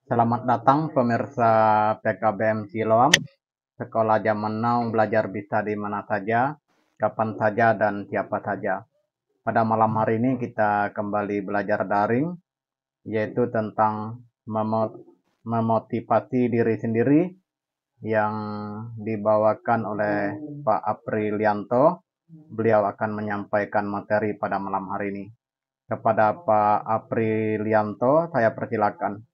Selamat datang pemirsa PKBM Siloam. Sekolah zaman now belajar bisa di mana saja, kapan saja, dan siapa saja. Pada malam hari ini kita kembali belajar daring, yaitu tentang memotivasi diri sendiri yang dibawakan oleh Pak Aprilianto. Beliau akan menyampaikan materi pada malam hari ini. Kepada Pak Aprilianto, saya persilakan.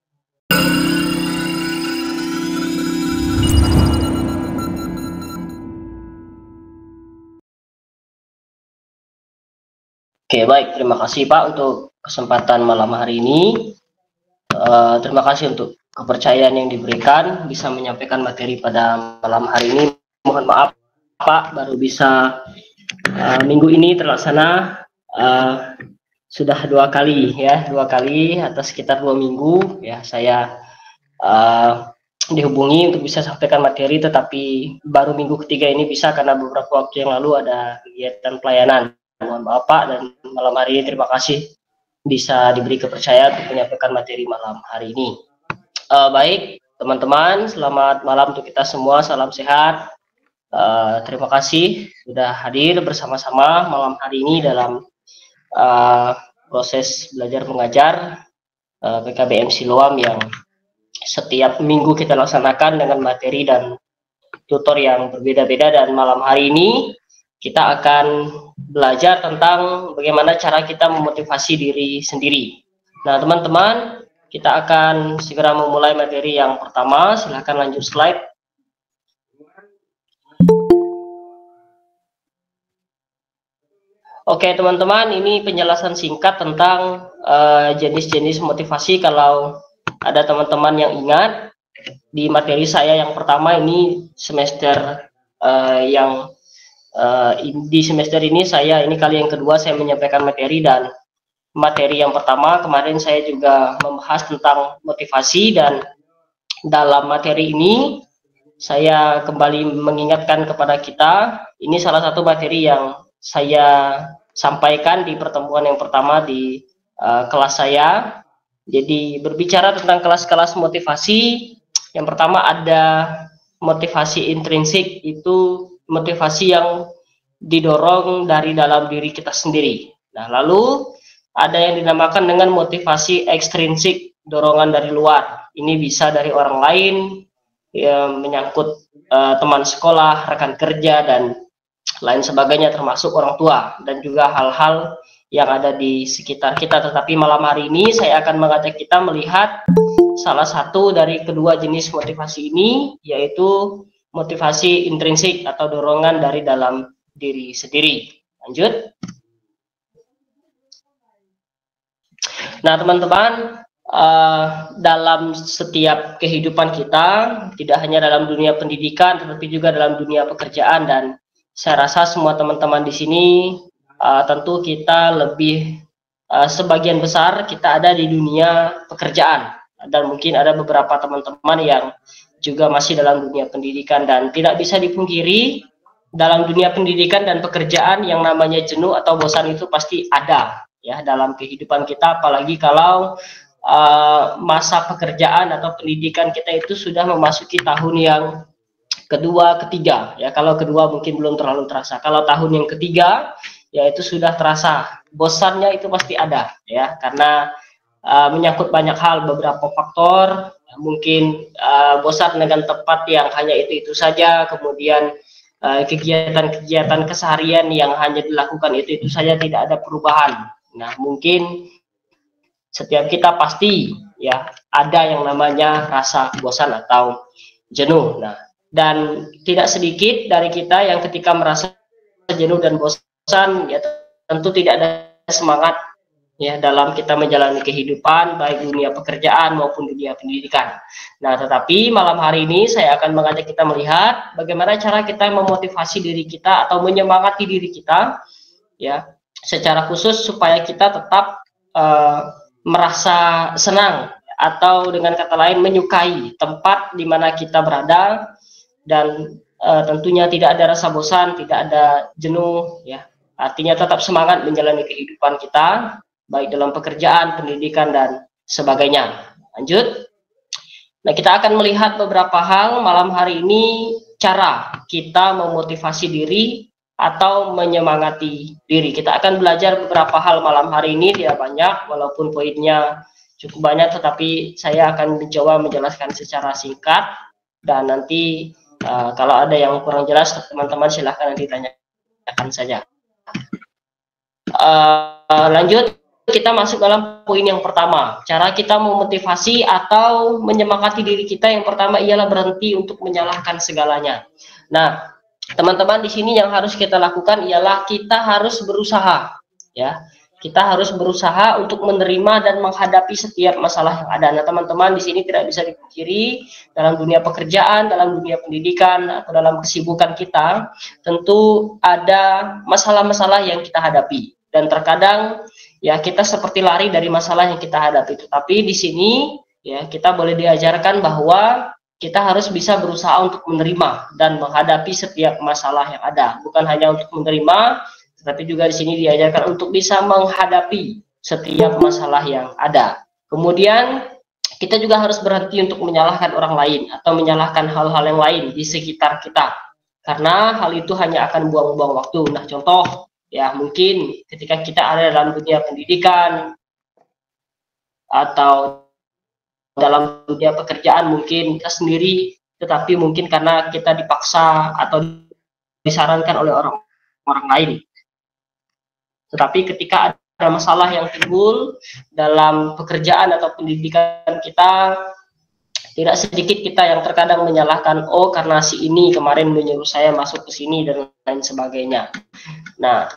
Oke, baik. Terima kasih Pak untuk kesempatan malam hari ini. Terima kasih untuk kepercayaan yang diberikan bisa menyampaikan materi pada malam hari ini. Mohon maaf Pak, baru bisa minggu ini terlaksana sudah dua kali atas sekitar 2 minggu ya saya dihubungi untuk bisa sampaikan materi, tetapi baru minggu ketiga ini bisa karena beberapa waktu yang lalu ada kegiatan pelayanan. Mohon maaf Pak, dan malam hari ini terima kasih bisa diberi kepercayaan untuk menyampaikan materi malam hari ini. Baik teman-teman, selamat malam untuk kita semua, salam sehat. Terima kasih sudah hadir bersama-sama malam hari ini dalam proses belajar mengajar PKBM Siloam yang setiap minggu kita laksanakan dengan materi dan tutor yang berbeda-beda. Dan malam hari ini kita akan belajar tentang bagaimana cara kita memotivasi diri sendiri. Nah teman-teman, kita akan segera memulai materi yang pertama. Silahkan lanjut slide. Oke teman-teman, ini penjelasan singkat tentang jenis-jenis motivasi. Kalau ada teman-teman yang ingat, di materi saya yang pertama ini semester di semester ini kali yang kedua saya menyampaikan materi. Dan materi yang pertama kemarin saya juga membahas tentang motivasi, dan dalam materi ini saya kembali mengingatkan kepada kita, ini salah satu materi yang saya sampaikan di pertemuan yang pertama di kelas saya. Jadi berbicara tentang kelas-kelas motivasi, yang pertama ada motivasi intrinsik, itu motivasi yang didorong dari dalam diri kita sendiri. Nah, lalu ada yang dinamakan dengan motivasi ekstrinsik, dorongan dari luar. Ini bisa dari orang lain, ya, menyangkut teman sekolah, rekan kerja, dan lain sebagainya, termasuk orang tua, dan juga hal-hal yang ada di sekitar kita. Tetapi malam hari ini saya akan mengajak kita melihat salah satu dari kedua jenis motivasi ini, yaitu motivasi intrinsik atau dorongan dari dalam diri sendiri. Lanjut. Nah teman-teman, dalam setiap kehidupan kita, tidak hanya dalam dunia pendidikan, tetapi juga dalam dunia pekerjaan. Dan saya rasa semua teman-teman di sini tentu kita lebih sebagian besar kita ada di dunia pekerjaan, dan mungkin ada beberapa teman-teman yang juga masih dalam dunia pendidikan. Dan tidak bisa dipungkiri, dalam dunia pendidikan dan pekerjaan yang namanya jenuh atau bosan itu pasti ada ya dalam kehidupan kita, apalagi kalau masa pekerjaan atau pendidikan kita itu sudah memasuki tahun yang kedua, ketiga ya. Kalau kedua mungkin belum terlalu terasa, kalau tahun yang ketiga ya itu sudah terasa. Bosannya itu pasti ada ya, karena menyangkut banyak hal, beberapa faktor. Mungkin bosan dengan tempat yang hanya itu saja, kemudian kegiatan-kegiatan keseharian yang hanya dilakukan itu saja, tidak ada perubahan. Nah mungkin setiap kita pasti ya ada yang namanya rasa bosan atau jenuh. Nah, dan tidak sedikit dari kita yang ketika merasa jenuh dan bosan ya tentu tidak ada semangat ya dalam kita menjalani kehidupan, baik dunia pekerjaan maupun dunia pendidikan. Nah tetapi malam hari ini saya akan mengajak kita melihat bagaimana cara kita memotivasi diri kita atau menyemangati diri kita ya, secara khusus supaya kita tetap merasa senang, atau dengan kata lain menyukai tempat di mana kita berada. Dan tentunya tidak ada rasa bosan, tidak ada jenuh ya, artinya tetap semangat menjalani kehidupan kita baik dalam pekerjaan, pendidikan, dan sebagainya. Lanjut. Nah, kita akan melihat beberapa hal malam hari ini, cara kita memotivasi diri atau menyemangati diri. Kita akan belajar beberapa hal malam hari ini, tidak banyak, walaupun poinnya cukup banyak, tetapi saya akan mencoba menjelaskan secara singkat, dan nanti kalau ada yang kurang jelas, teman-teman silahkan nanti tanyakan saja. Lanjut, kita masuk dalam poin yang pertama. Cara kita memotivasi atau menyemangati diri kita yang pertama ialah berhenti untuk menyalahkan segalanya. Nah, teman-teman di sini yang harus kita lakukan ialah kita harus berusaha, ya. Kita harus berusaha untuk menerima dan menghadapi setiap masalah yang ada. Nah, teman-teman di sini tidak bisa dipungkiri dalam dunia pekerjaan, dalam dunia pendidikan, atau dalam kesibukan kita, tentu ada masalah-masalah yang kita hadapi. Dan terkadang ya kita seperti lari dari masalah yang kita hadapi. Tetapi di sini ya kita boleh diajarkan bahwa kita harus bisa berusaha untuk menerima dan menghadapi setiap masalah yang ada. Bukan hanya untuk menerima, tetapi juga di sini diajarkan untuk bisa menghadapi setiap masalah yang ada. Kemudian kita juga harus berhenti untuk menyalahkan orang lain atau menyalahkan hal-hal yang lain di sekitar kita. Karena hal itu hanya akan buang-buang waktu. Nah, contoh ya mungkin ketika kita ada dalam dunia pendidikan atau dalam dunia pekerjaan mungkin kita sendiri, tetapi mungkin karena kita dipaksa atau disarankan oleh orang lain. Tetapi ketika ada masalah yang timbul dalam pekerjaan atau pendidikan kita, tidak sedikit kita yang terkadang menyalahkan, oh karena si ini kemarin menyuruh saya masuk ke sini dan lain sebagainya. Nah,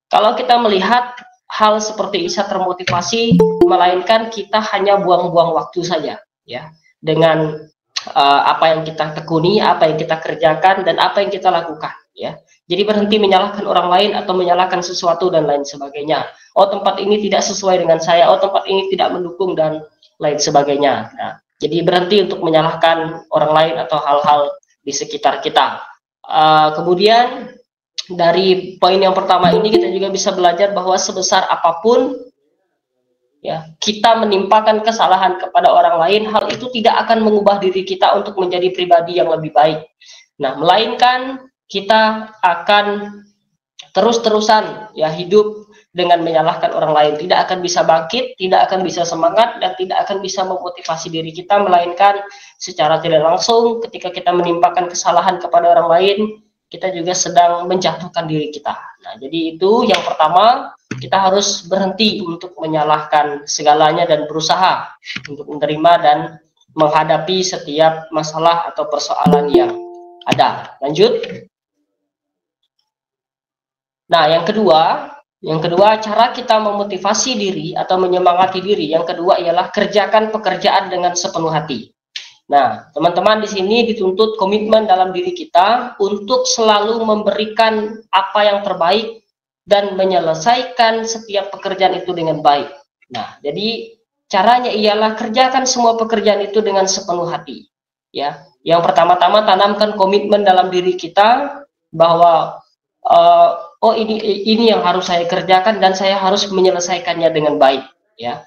kalau kita melihat hal seperti bisa termotivasi, melainkan kita hanya buang-buang waktu saja, ya, dengan apa yang kita tekuni, apa yang kita kerjakan, dan apa yang kita lakukan, ya. Jadi berhenti menyalahkan orang lain atau menyalahkan sesuatu dan lain sebagainya. Oh tempat ini tidak sesuai dengan saya, oh tempat ini tidak mendukung dan lain sebagainya. Nah, jadi berhenti untuk menyalahkan orang lain atau hal-hal di sekitar kita. Kemudian dari poin yang pertama ini kita juga bisa belajar bahwa sebesar apapun ya kita menimpakan kesalahan kepada orang lain, hal itu tidak akan mengubah diri kita untuk menjadi pribadi yang lebih baik. Nah, melainkan kita akan terus-terusan ya hidup dengan menyalahkan orang lain, tidak akan bisa bangkit, tidak akan bisa semangat, dan tidak akan bisa memotivasi diri kita, melainkan secara tidak langsung ketika kita menimpakan kesalahan kepada orang lain, kita juga sedang menjatuhkan diri kita. Nah, jadi itu yang pertama, kita harus berhenti untuk menyalahkan segalanya dan berusaha untuk menerima dan menghadapi setiap masalah atau persoalan yang ada. Lanjut. Nah, yang kedua cara kita memotivasi diri atau menyemangati diri, yang kedua ialah kerjakan pekerjaan dengan sepenuh hati. Nah, teman-teman di sini dituntut komitmen dalam diri kita untuk selalu memberikan apa yang terbaik dan menyelesaikan setiap pekerjaan itu dengan baik. Nah, jadi caranya ialah kerjakan semua pekerjaan itu dengan sepenuh hati. Ya, yang pertama-tama tanamkan komitmen dalam diri kita bahwa oh ini yang harus saya kerjakan dan saya harus menyelesaikannya dengan baik. Ya.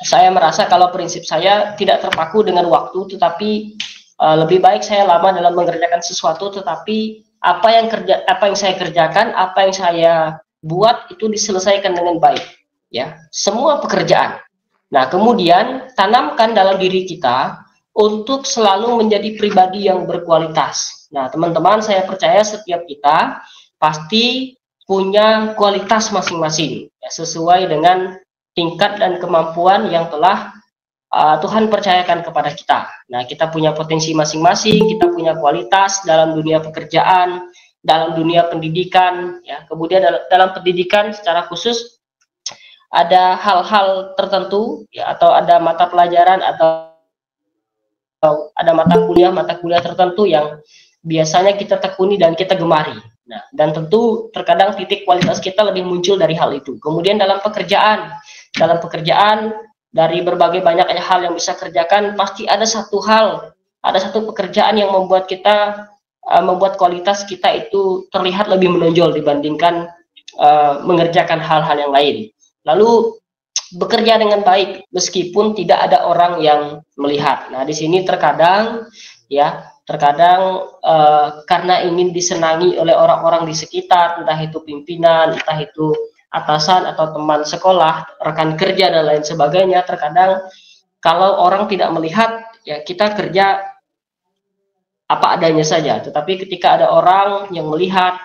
Saya merasa kalau prinsip saya tidak terpaku dengan waktu, tetapi lebih baik saya lama dalam mengerjakan sesuatu, tetapi apa yang saya kerjakan, apa yang saya buat itu diselesaikan dengan baik, ya, semua pekerjaan. Nah, kemudian tanamkan dalam diri kita untuk selalu menjadi pribadi yang berkualitas. Nah, teman-teman, saya percaya setiap kita pasti punya kualitas masing-masing, ya, sesuai dengan tingkat dan kemampuan yang telah Tuhan percayakan kepada kita. Nah, kita punya potensi masing-masing, kita punya kualitas dalam dunia pekerjaan, dalam dunia pendidikan, ya. Kemudian dalam pendidikan secara khusus ada hal-hal tertentu, ya, atau ada mata pelajaran atau ada mata kuliah tertentu yang biasanya kita tekuni dan kita gemari. Nah, dan tentu terkadang titik kualitas kita lebih muncul dari hal itu. Kemudian dalam pekerjaan dari berbagai banyak hal yang bisa kerjakan, pasti ada satu pekerjaan yang membuat kita membuat kualitas kita itu terlihat lebih menonjol dibandingkan mengerjakan hal-hal yang lain. Lalu bekerja dengan baik meskipun tidak ada orang yang melihat. Nah, di sini terkadang karena ingin disenangi oleh orang-orang di sekitar, entah itu pimpinan, entah itu atasan atau teman sekolah, rekan kerja dan lain sebagainya, terkadang kalau orang tidak melihat, ya kita kerja apa adanya saja. Tetapi ketika ada orang yang melihat,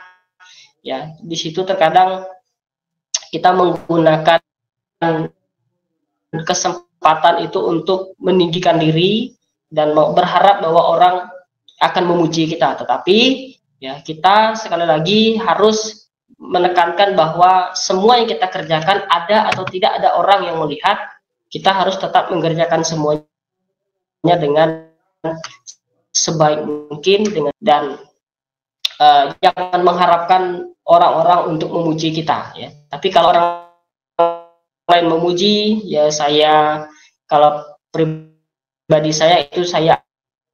ya di situ terkadang kita menggunakan kesempatan itu untuk meninggikan diri dan berharap bahwa orang akan memuji kita. Tetapi ya kita sekali lagi harus menekankan bahwa semua yang kita kerjakan, ada atau tidak ada orang yang melihat, kita harus tetap mengerjakan semuanya dengan sebaik mungkin dan jangan mengharapkan orang-orang untuk memuji kita, ya. Tapi kalau orang lain memuji, ya kalau pribadi saya itu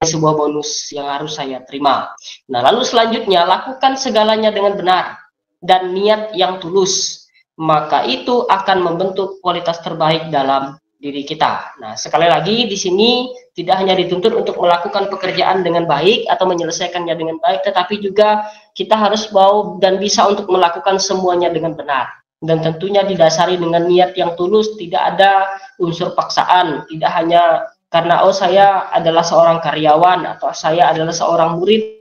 sebuah bonus yang harus saya terima. Nah, lalu selanjutnya, lakukan segalanya dengan benar dan niat yang tulus, maka itu akan membentuk kualitas terbaik dalam diri kita. Nah, sekali lagi di sini tidak hanya dituntut untuk melakukan pekerjaan dengan baik atau menyelesaikannya dengan baik, tetapi juga kita harus mau dan bisa untuk melakukan semuanya dengan benar. Dan tentunya didasari dengan niat yang tulus, tidak ada unsur paksaan, tidak hanya karena saya adalah seorang karyawan atau saya adalah seorang murid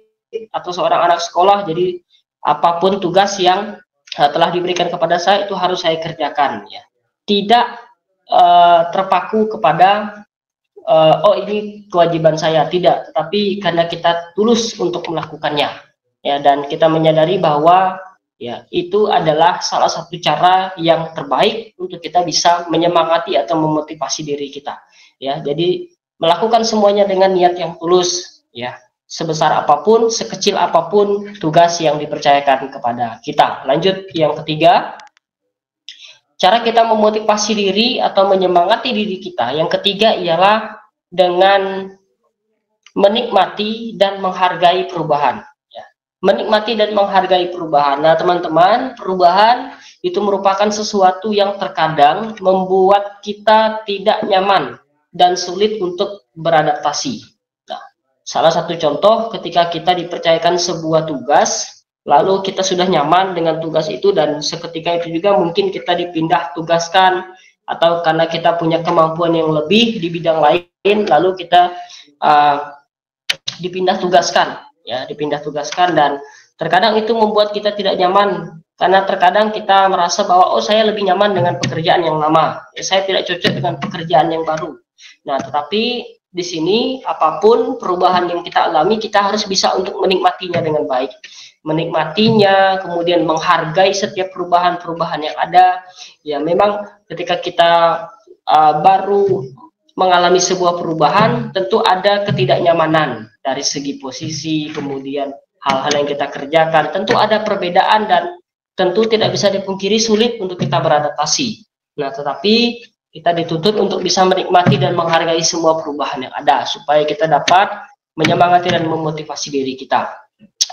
atau seorang anak sekolah, jadi apapun tugas yang telah diberikan kepada saya itu harus saya kerjakan, ya. Tidak terpaku kepada ini kewajiban saya, tidak, tetapi karena kita tulus untuk melakukannya, ya, dan kita menyadari bahwa ya itu adalah salah satu cara yang terbaik untuk kita bisa menyemangati atau memotivasi diri kita, ya. Jadi melakukan semuanya dengan niat yang tulus, ya, sebesar apapun, sekecil apapun tugas yang dipercayakan kepada kita. Lanjut yang ketiga, cara kita memotivasi diri atau menyemangati diri kita. Yang ketiga ialah dengan menikmati dan menghargai perubahan. Menikmati dan menghargai perubahan. Nah, teman-teman, perubahan itu merupakan sesuatu yang terkadang membuat kita tidak nyaman dan sulit untuk beradaptasi. Nah, salah satu contoh ketika kita dipercayakan sebuah tugas, lalu kita sudah nyaman dengan tugas itu dan seketika itu juga mungkin kita dipindah tugaskan atau karena kita punya kemampuan yang lebih di bidang lain, lalu kita dipindah tugaskan. Ya, dipindah tugaskan, dan terkadang itu membuat kita tidak nyaman karena terkadang kita merasa bahwa saya lebih nyaman dengan pekerjaan yang lama, ya, saya tidak cocok dengan pekerjaan yang baru. Nah, tetapi di sini apapun perubahan yang kita alami, kita harus bisa untuk menikmatinya dengan baik, menikmatinya, kemudian menghargai setiap perubahan-perubahan yang ada. Ya, memang ketika kita baru mengalami sebuah perubahan, tentu ada ketidaknyamanan dari segi posisi, kemudian hal-hal yang kita kerjakan, tentu ada perbedaan dan tentu tidak bisa dipungkiri sulit untuk kita beradaptasi. Nah, tetapi kita dituntut untuk bisa menikmati dan menghargai semua perubahan yang ada, supaya kita dapat menyemangati dan memotivasi diri kita.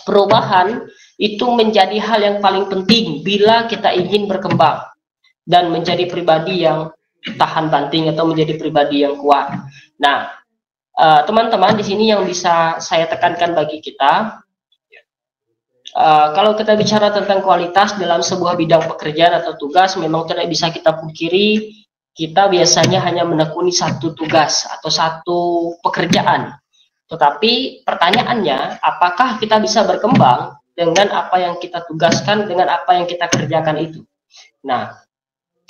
Perubahan itu menjadi hal yang paling penting bila kita ingin berkembang dan menjadi pribadi yang tahan banting atau menjadi pribadi yang kuat. Nah, teman-teman, di sini yang bisa saya tekankan bagi kita, kalau kita bicara tentang kualitas dalam sebuah bidang pekerjaan atau tugas, memang tidak bisa kita pungkiri, kita biasanya hanya menekuni satu tugas atau satu pekerjaan. Tetapi pertanyaannya, apakah kita bisa berkembang dengan apa yang kita tugaskan, dengan apa yang kita kerjakan itu? Nah,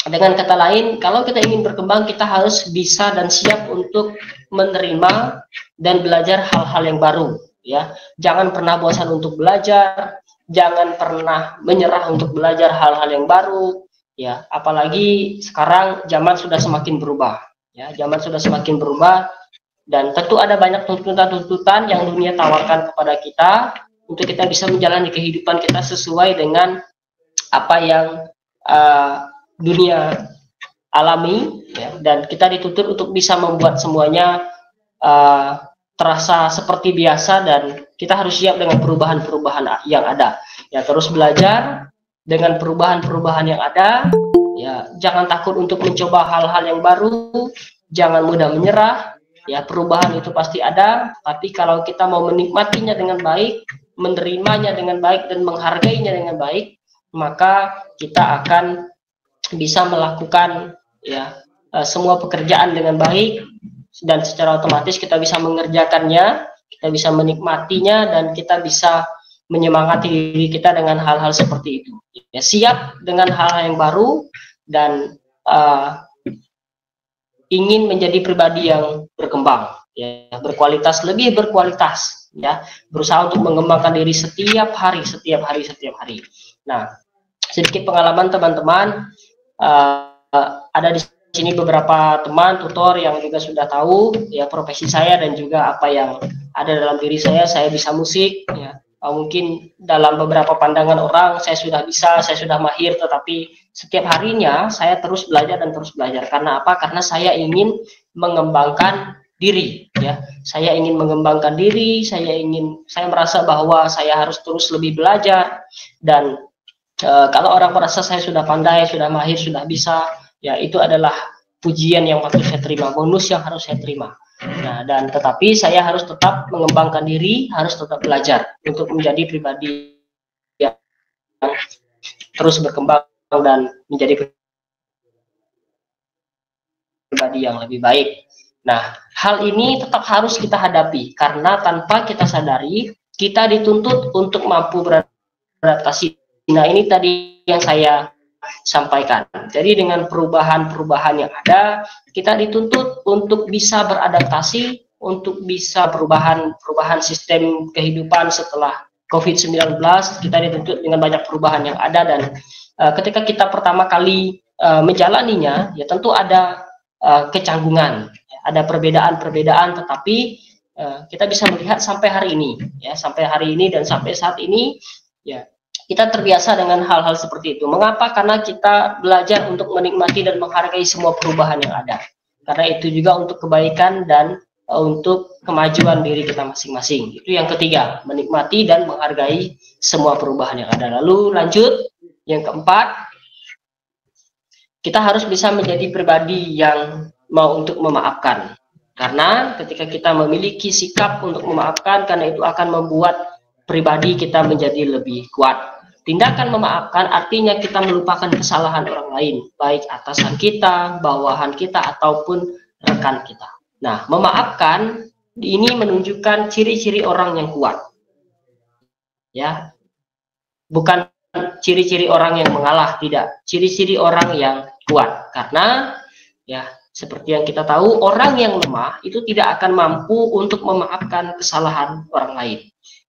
dengan kata lain, kalau kita ingin berkembang, kita harus bisa dan siap untuk menerima dan belajar hal-hal yang baru, ya. Jangan pernah bosan untuk belajar, jangan pernah menyerah untuk belajar hal-hal yang baru, ya. Apalagi sekarang zaman sudah semakin berubah, ya. Zaman sudah semakin berubah dan tentu ada banyak tuntutan-tuntutan yang dunia tawarkan kepada kita untuk kita bisa menjalani kehidupan kita sesuai dengan apa yang dunia alami, ya, dan kita dituntut untuk bisa membuat semuanya terasa seperti biasa, dan kita harus siap dengan perubahan-perubahan yang ada, ya. Terus belajar dengan perubahan-perubahan yang ada, ya, ya jangan takut untuk mencoba hal-hal yang baru, jangan mudah menyerah. Ya, perubahan itu pasti ada, tapi kalau kita mau menikmatinya dengan baik, menerimanya dengan baik dan menghargainya dengan baik, maka kita akan bisa melakukan ya semua pekerjaan dengan baik, dan secara otomatis kita bisa mengerjakannya, kita bisa menikmatinya, dan kita bisa menyemangati diri kita dengan hal-hal seperti itu. Ya, siap dengan hal-hal yang baru dan ingin menjadi pribadi yang berkembang, ya, berkualitas, lebih berkualitas, ya, berusaha untuk mengembangkan diri setiap hari. Nah, sedikit pengalaman teman-teman, ada di sini beberapa teman tutor yang juga sudah tahu ya profesi saya dan juga apa yang ada dalam diri saya. Saya bisa musik, ya. Mungkin dalam beberapa pandangan orang saya sudah bisa, saya sudah mahir, tetapi setiap harinya saya terus belajar dan terus belajar. Karena apa? Karena saya ingin mengembangkan diri, ya. Saya ingin mengembangkan diri, saya merasa bahwa saya harus terus lebih belajar. Dan kalau orang merasa saya sudah pandai, sudah mahir, sudah bisa, ya itu adalah pujian yang patut saya terima, bonus yang harus saya terima. Nah, dan tetapi saya harus tetap mengembangkan diri, harus tetap belajar untuk menjadi pribadi yang terus berkembang dan menjadi pribadi yang lebih baik. Nah, hal ini tetap harus kita hadapi karena tanpa kita sadari kita dituntut untuk mampu beradaptasi. Nah, ini tadi yang saya sampaikan. Jadi dengan perubahan-perubahan yang ada, kita dituntut untuk bisa beradaptasi, untuk bisa perubahan sistem kehidupan setelah COVID-19. Kita dituntut dengan banyak perubahan yang ada, dan ketika kita pertama kali menjalaninya, ya tentu ada kecanggungan, ada perbedaan-perbedaan, tetapi kita bisa melihat sampai hari ini, ya, sampai hari ini dan sampai saat ini, ya, kita terbiasa dengan hal-hal seperti itu. Mengapa? Karena kita belajar untuk menikmati dan menghargai semua perubahan yang ada. Karena itu juga untuk kebaikan dan untuk kemajuan diri kita masing-masing. Itu yang ketiga, menikmati dan menghargai semua perubahan yang ada. Lalu lanjut, yang keempat, kita harus bisa menjadi pribadi yang mau untuk memaafkan. Karena ketika kita memiliki sikap untuk memaafkan, karena itu akan membuat pribadi kita menjadi lebih kuat. Tindakan memaafkan artinya kita melupakan kesalahan orang lain, baik atasan kita, bawahan kita, ataupun rekan kita. Nah, memaafkan ini menunjukkan ciri-ciri orang yang kuat. Ya, bukan ciri-ciri orang yang mengalah, tidak. Ciri-ciri orang yang kuat. Karena, ya, seperti yang kita tahu, orang yang lemah itu tidak akan mampu untuk memaafkan kesalahan orang lain.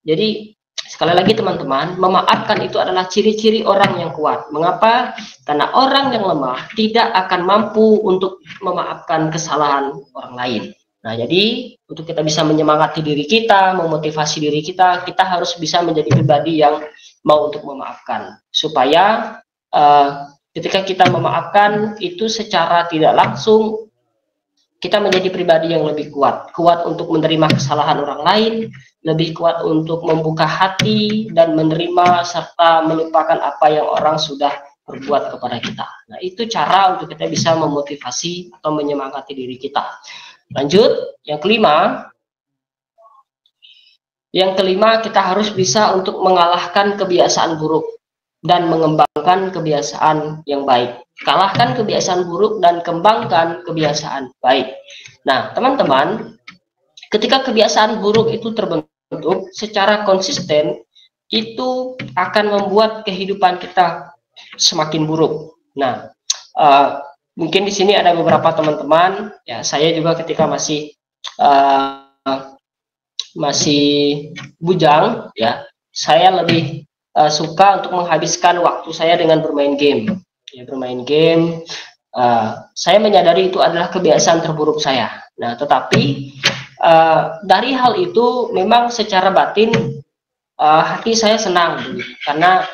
Jadi, sekali lagi teman-teman, memaafkan itu adalah ciri-ciri orang yang kuat. Mengapa? Karena orang yang lemah tidak akan mampu untuk memaafkan kesalahan orang lain. Nah, jadi untuk kita bisa menyemangati diri kita, memotivasi diri kita, kita harus bisa menjadi pribadi yang mau untuk memaafkan. Supaya ketika kita memaafkan itu secara tidak langsung, kita menjadi pribadi yang lebih kuat. Kuat untuk menerima kesalahan orang lain, lebih kuat untuk membuka hati dan menerima serta melupakan apa yang orang sudah berbuat kepada kita. Nah, itu cara untuk kita bisa memotivasi atau menyemangati diri kita. Lanjut, yang kelima. Yang kelima, kita harus bisa untuk mengalahkan kebiasaan buruk dan mengembangkan kebiasaan yang baik. Kalahkan kebiasaan buruk dan kembangkan kebiasaan baik. Nah, teman-teman, ketika kebiasaan buruk itu terbentuk secara konsisten, itu akan membuat kehidupan kita semakin buruk. Nah, mungkin di sini ada beberapa teman-teman, ya, saya juga ketika masih bujang, ya, saya lebih suka untuk menghabiskan waktu saya dengan bermain game. Ya, bermain game, saya menyadari itu adalah kebiasaan terburuk saya. Nah, tetapi dari hal itu memang secara batin hati saya senang, karena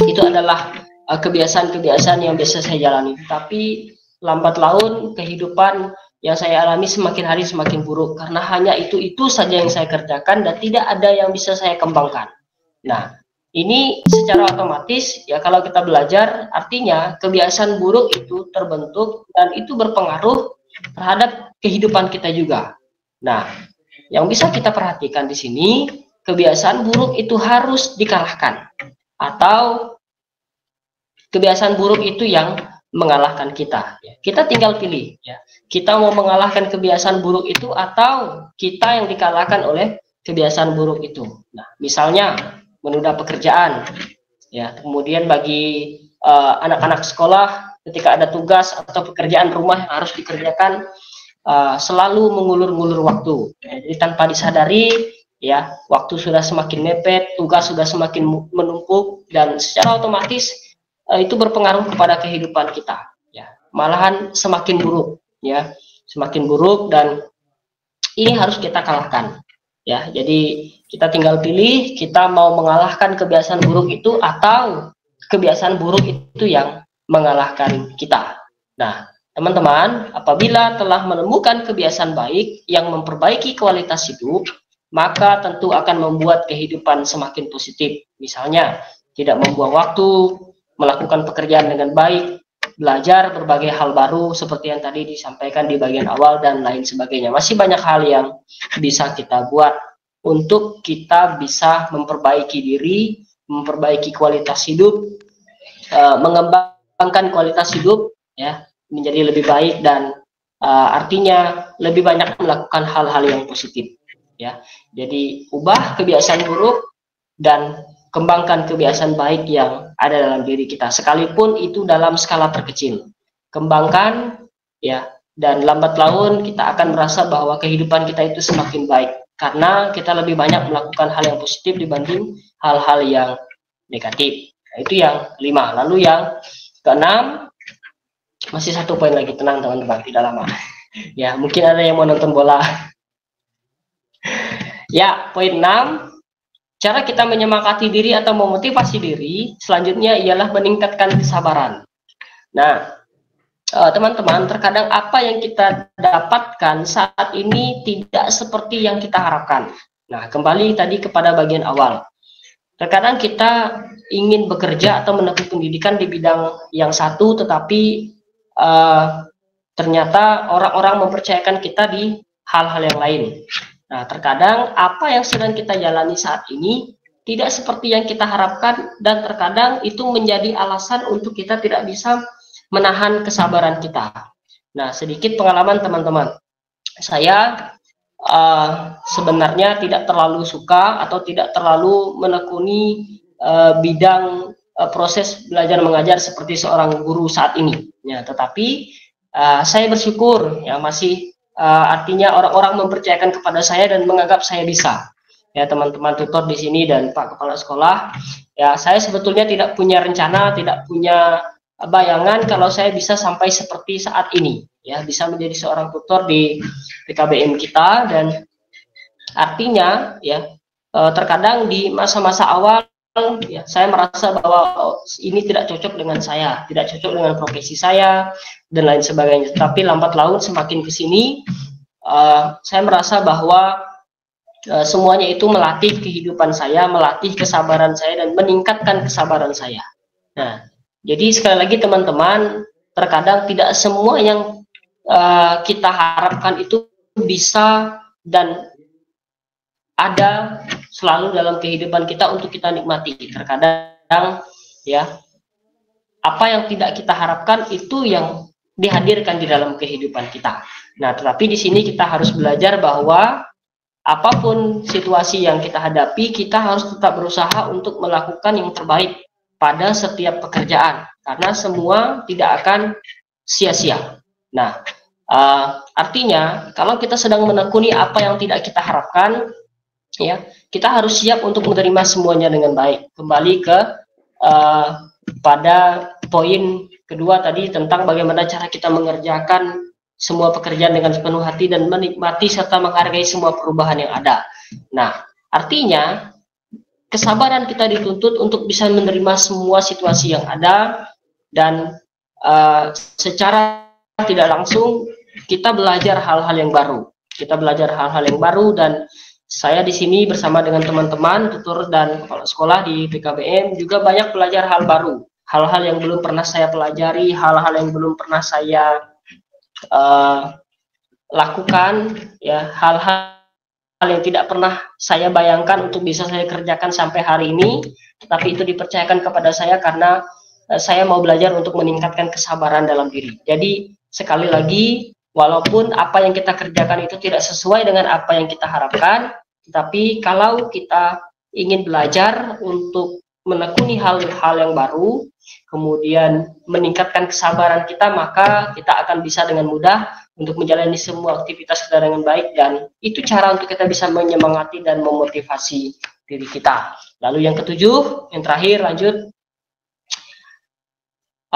itu adalah kebiasaan-kebiasaan yang biasa saya jalani. Tapi lambat laun kehidupan yang saya alami semakin hari semakin buruk, karena hanya itu saja yang saya kerjakan dan tidak ada yang bisa saya kembangkan. Nah, ini secara otomatis ya kalau kita belajar artinya kebiasaan buruk itu terbentuk dan itu berpengaruh terhadap kehidupan kita juga. Nah, yang bisa kita perhatikan di sini, kebiasaan buruk itu harus dikalahkan atau kebiasaan buruk itu yang mengalahkan kita. Kita tinggal pilih ya. Kita mau mengalahkan kebiasaan buruk itu atau kita yang dikalahkan oleh kebiasaan buruk itu. Nah, misalnya menunda pekerjaan ya, kemudian bagi anak-anak sekolah ketika ada tugas atau pekerjaan rumah yang harus dikerjakan selalu mengulur-ngulur waktu. Jadi tanpa disadari ya, waktu sudah semakin mepet, tugas sudah semakin menumpuk dan secara otomatis itu berpengaruh kepada kehidupan kita ya. Malahan semakin buruk ya, semakin buruk dan ini harus kita kalahkan ya. Jadi kita tinggal pilih kita mau mengalahkan kebiasaan buruk itu atau kebiasaan buruk itu yang mengalahkan kita. Nah, teman-teman, apabila telah menemukan kebiasaan baik yang memperbaiki kualitas hidup, maka tentu akan membuat kehidupan semakin positif. Misalnya, tidak membuang waktu, melakukan pekerjaan dengan baik, belajar berbagai hal baru seperti yang tadi disampaikan di bagian awal dan lain sebagainya. Masih banyak hal yang bisa kita buat untuk kita bisa memperbaiki diri, memperbaiki kualitas hidup, mengembangkan kualitas hidup ya menjadi lebih baik dan artinya lebih banyak melakukan hal-hal yang positif ya. Jadi ubah kebiasaan buruk dan kembangkan kebiasaan baik yang ada dalam diri kita, sekalipun itu dalam skala terkecil. Kembangkan ya, dan lambat laun kita akan merasa bahwa kehidupan kita itu semakin baik karena kita lebih banyak melakukan hal yang positif dibanding hal-hal yang negatif. Nah, itu yang kelima. Lalu yang keenam, masih satu poin lagi, tenang teman-teman, tidak lama. Ya, mungkin ada yang mau nonton bola. Ya, poin 6, cara kita menyemangati diri atau memotivasi diri selanjutnya ialah meningkatkan kesabaran. Nah, teman-teman, terkadang apa yang kita dapatkan saat ini tidak seperti yang kita harapkan. Nah, kembali tadi kepada bagian awal. Terkadang kita ingin bekerja atau menempuh pendidikan di bidang yang satu, tetapi ternyata orang-orang mempercayakan kita di hal-hal yang lain. Nah, terkadang apa yang sedang kita jalani saat ini tidak seperti yang kita harapkan dan terkadang itu menjadi alasan untuk kita tidak bisa menahan kesabaran kita. Nah, sedikit pengalaman teman-teman. Saya sebenarnya tidak terlalu suka atau tidak terlalu menekuni bidang proses belajar mengajar seperti seorang guru saat ini. Ya, tetapi saya bersyukur ya masih artinya orang-orang mempercayakan kepada saya dan menganggap saya bisa. Ya, teman-teman tutor di sini dan Pak Kepala Sekolah, ya saya sebetulnya tidak punya rencana, tidak punya bayangan kalau saya bisa sampai seperti saat ini, ya bisa menjadi seorang tutor di PKBM kita. Dan artinya ya terkadang di masa-masa awal ya saya merasa bahwa ini tidak cocok dengan saya, tidak cocok dengan profesi saya dan lain sebagainya. Tapi lambat laun semakin kesini saya merasa bahwa semuanya itu melatih kehidupan saya, melatih kesabaran saya dan meningkatkan kesabaran saya. Nah, jadi sekali lagi teman-teman, terkadang tidak semua yang kita harapkan itu bisa dan ada selalu dalam kehidupan kita untuk kita nikmati. Terkadang ya apa yang tidak kita harapkan itu yang dihadirkan di dalam kehidupan kita. Nah, tetapi di sini kita harus belajar bahwa apapun situasi yang kita hadapi, kita harus tetap berusaha untuk melakukan yang terbaik pada setiap pekerjaan, karena semua tidak akan sia-sia. Nah, artinya kalau kita sedang menekuni apa yang tidak kita harapkan, ya kita harus siap untuk menerima semuanya dengan baik. Kembali ke pada poin kedua tadi tentang bagaimana cara kita mengerjakan semua pekerjaan dengan sepenuh hati dan menikmati serta menghargai semua perubahan yang ada. Nah, artinya kesabaran kita dituntut untuk bisa menerima semua situasi yang ada dan secara tidak langsung kita belajar hal-hal yang baru. Kita belajar hal-hal yang baru dan saya di sini bersama dengan teman-teman, tutor dan kepala sekolah di PKBM juga banyak belajar hal baru, hal-hal yang belum pernah saya pelajari, hal-hal yang belum pernah saya lakukan, ya, hal-hal yang tidak pernah saya bayangkan untuk bisa saya kerjakan sampai hari ini, tapi itu dipercayakan kepada saya karena saya mau belajar untuk meningkatkan kesabaran dalam diri. Jadi sekali lagi, walaupun apa yang kita kerjakan itu tidak sesuai dengan apa yang kita harapkan, tapi kalau kita ingin belajar untuk menekuni hal-hal yang baru, kemudian meningkatkan kesabaran kita, maka kita akan bisa dengan mudah untuk menjalani semua aktivitas kita dengan baik, dan itu cara untuk kita bisa menyemangati dan memotivasi diri kita. Lalu yang ketujuh, yang terakhir, lanjut.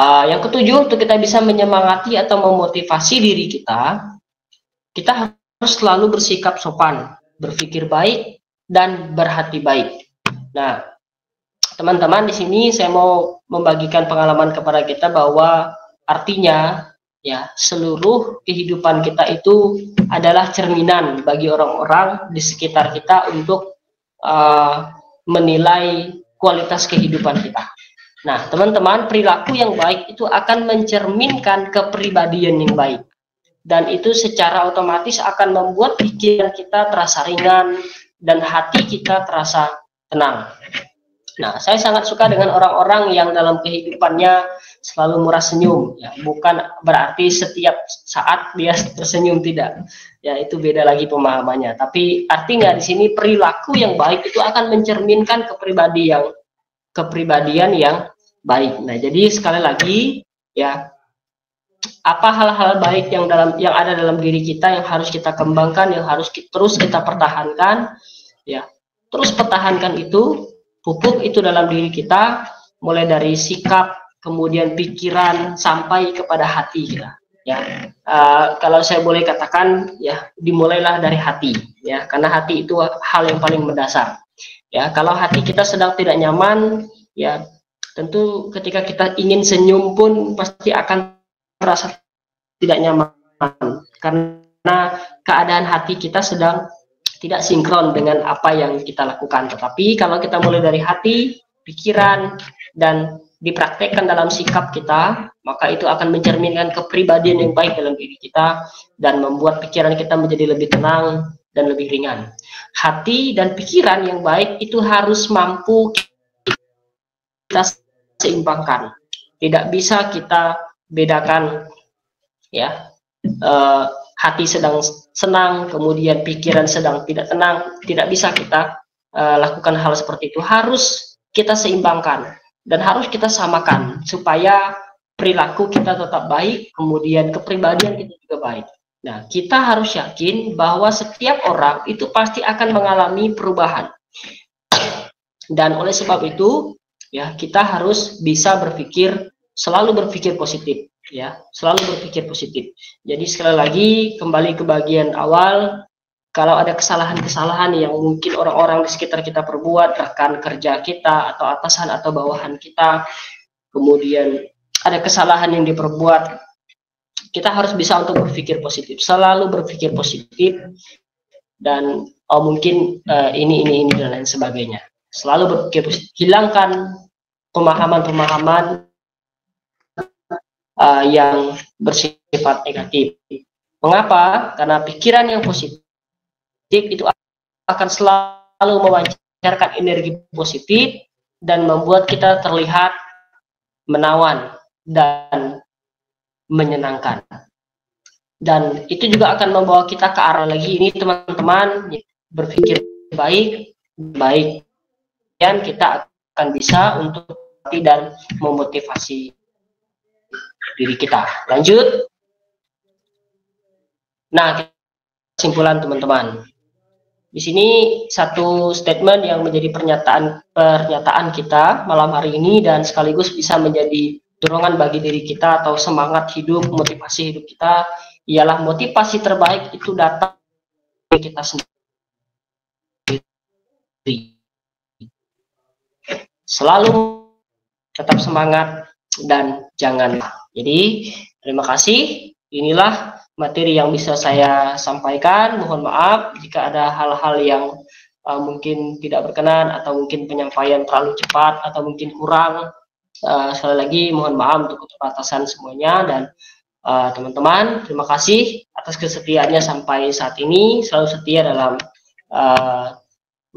Yang ketujuh, untuk kita bisa menyemangati atau memotivasi diri kita harus selalu bersikap sopan, berpikir baik, dan berhati baik. Nah, teman-teman, di sini saya mau membagikan pengalaman kepada kita bahwa artinya, ya, seluruh kehidupan kita itu adalah cerminan bagi orang-orang di sekitar kita untuk menilai kualitas kehidupan kita. Nah, teman-teman, perilaku yang baik itu akan mencerminkan kepribadian yang baik. Dan itu secara otomatis akan membuat pikiran kita terasa ringan dan hati kita terasa tenang. Nah, saya sangat suka dengan orang-orang yang dalam kehidupannya selalu murah senyum. Ya, bukan berarti setiap saat dia tersenyum, tidak. Ya, itu beda lagi pemahamannya. Tapi artinya di sini perilaku yang baik itu akan mencerminkan kepribadian yang baik. Nah, jadi sekali lagi, ya, apa hal-hal baik yang ada dalam diri kita yang harus kita kembangkan, yang harus terus kita pertahankan, ya. Terus pertahankan itu, pupuk itu dalam diri kita, mulai dari sikap, kemudian pikiran, sampai kepada hati kita. Ya, kalau saya boleh katakan, ya, dimulailah dari hati, ya, karena hati itu hal yang paling mendasar. Ya, kalau hati kita sedang tidak nyaman, ya, tentu ketika kita ingin senyum pun pasti akan merasa tidak nyaman, karena keadaan hati kita sedang tidak sinkron dengan apa yang kita lakukan. Tetapi kalau kita mulai dari hati, pikiran, dan dipraktekkan dalam sikap kita, maka itu akan mencerminkan kepribadian yang baik dalam diri kita dan membuat pikiran kita menjadi lebih tenang dan lebih ringan. Hati dan pikiran yang baik itu harus mampu kita seimbangkan. Tidak bisa kita bedakan, ya, hati sedang senang kemudian pikiran sedang tidak tenang. Tidak bisa kita lakukan hal seperti itu. Harus kita seimbangkan dan harus kita samakan supaya perilaku kita tetap baik, kemudian kepribadian kita juga baik. Nah, kita harus yakin bahwa setiap orang itu pasti akan mengalami perubahan, dan oleh sebab itu, ya, kita harus bisa selalu berpikir positif, ya, selalu berpikir positif. Jadi sekali lagi, kembali ke bagian awal, kalau ada kesalahan-kesalahan yang mungkin orang-orang di sekitar kita perbuat, rekan kerja kita atau atasan atau bawahan kita, kemudian ada kesalahan yang diperbuat, kita harus bisa untuk berpikir positif, selalu berpikir positif, dan mungkin ini dan lain sebagainya. Selalu berpikir positif, hilangkan pemahaman-pemahaman yang bersifat negatif. Mengapa? Karena pikiran yang positif itu akan selalu memancarkan energi positif dan membuat kita terlihat menawan dan menyenangkan. Dan itu juga akan membawa kita ke arah lagi ini, teman-teman, berpikir baik, dan kita akan bisa untuk dan memotivasi diri kita. Lanjut. Nah, kesimpulan, teman-teman. Di sini satu statement yang menjadi pernyataan kita malam hari ini dan sekaligus bisa menjadi dorongan bagi diri kita atau semangat hidup, motivasi hidup kita, ialah motivasi terbaik itu datang dari kita sendiri. Selalu tetap semangat dan jangan. Jadi, terima kasih. Inilah materi yang bisa saya sampaikan. Mohon maaf jika ada hal-hal yang mungkin tidak berkenan atau mungkin penyampaian terlalu cepat atau mungkin kurang. Sekali lagi mohon maaf untuk keterbatasan semuanya, dan teman-teman terima kasih atas kesetiaannya sampai saat ini, selalu setia dalam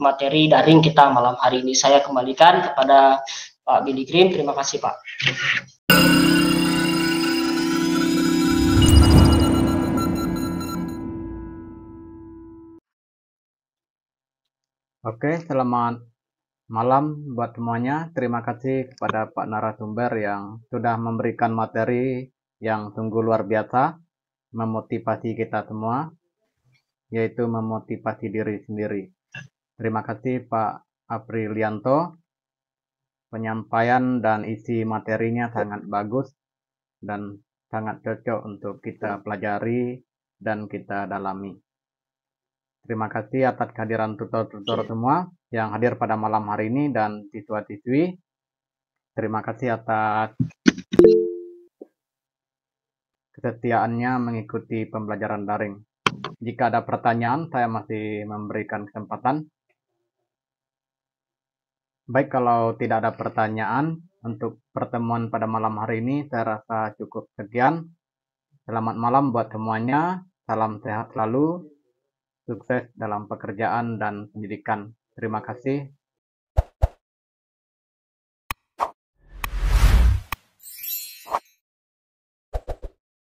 materi daring kita malam hari ini. Saya kembalikan kepada Pak Billy Green. Terima kasih Pak. Oke, selamat malam buat semuanya. Terima kasih kepada Pak narasumber yang sudah memberikan materi yang sungguh luar biasa, memotivasi kita semua, yaitu memotivasi diri sendiri. Terima kasih Pak Aprilianto. Penyampaian dan isi materinya sangat bagus dan sangat cocok untuk kita pelajari dan kita dalami. Terima kasih atas kehadiran tutor-tutor semua yang hadir pada malam hari ini dan siswa-siswi. Terima kasih atas kesetiaannya mengikuti pembelajaran daring. Jika ada pertanyaan, saya masih memberikan kesempatan. Baik, kalau tidak ada pertanyaan untuk pertemuan pada malam hari ini, saya rasa cukup sekian. Selamat malam buat semuanya. Salam sehat selalu. Sukses dalam pekerjaan dan pendidikan. Terima kasih.